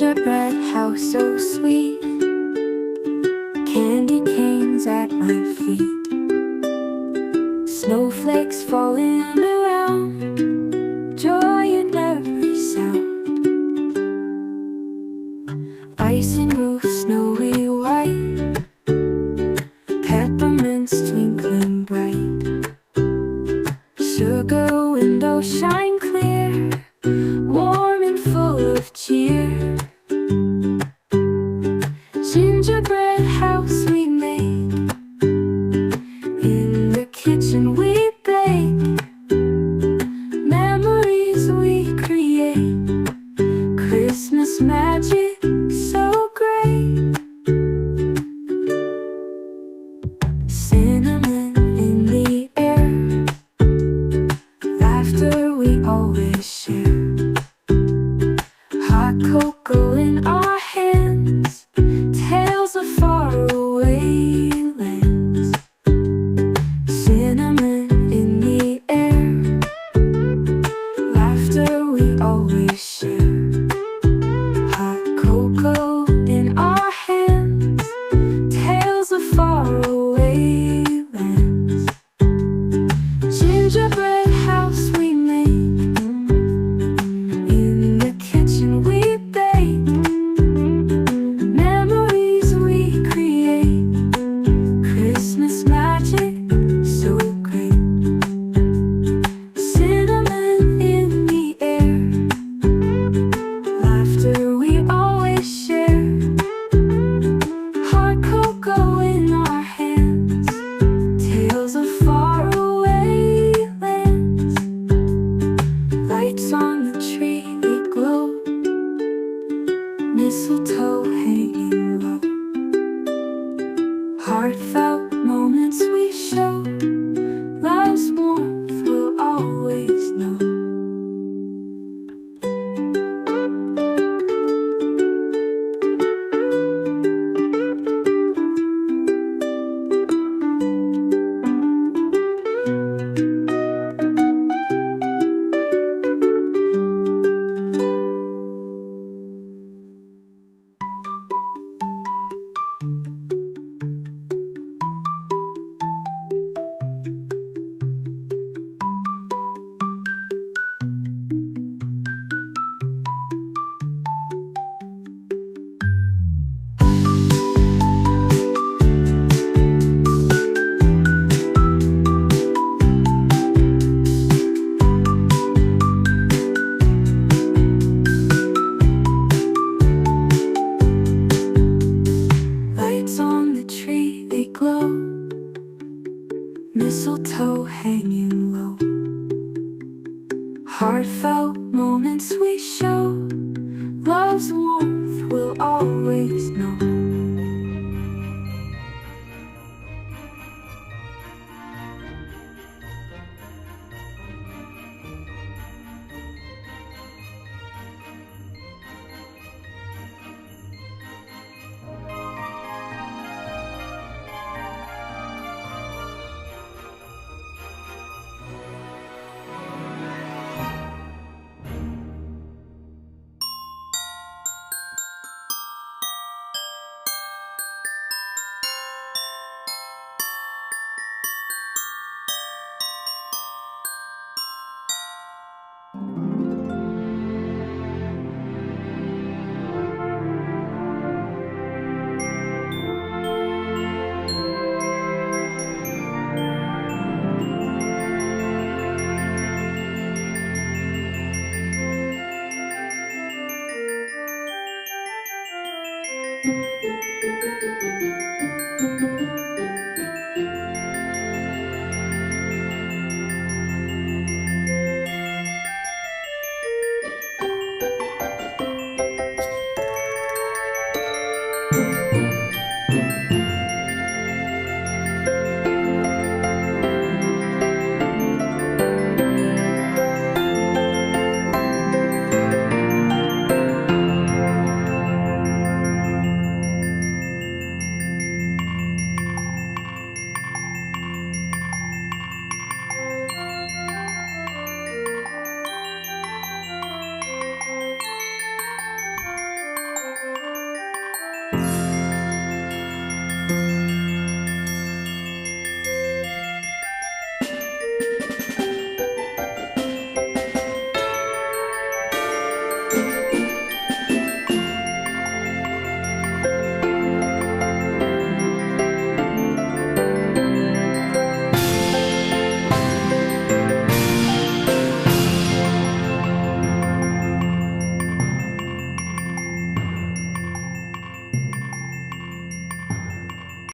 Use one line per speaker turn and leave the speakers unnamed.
gingerbread house so sweet, candy canes at my feet, snowflakes falling around, joy in every sound. Icing roof snowy white, peppermints twinkling bright, sugar windows shine clear, warm and full of cheer. Gingerbread house we made, in the kitchen we bake, memories we create, Christmas magic so great. Cinnamon in the air, laughter we always share, hot cocoa in our hands, tales of faraway lands. Cinnamon in the air, laughter we always share, hot cocoa in our hands, tales of faraway lands. Gingerbread house we made, in the kitchen we bake, memories we create, Christmas magic so great. Cinnamon in the air, laughter we always share, hot cocoa in our hands, tales of faraway lands. Lights on the tree they glow, mistletoe hanging low, heartfelt moments we show, love's warmth we'll always know. Lights on the tree they glow, mistletoe hanging low, heartfelt moments we show, love's warmth we'll always know.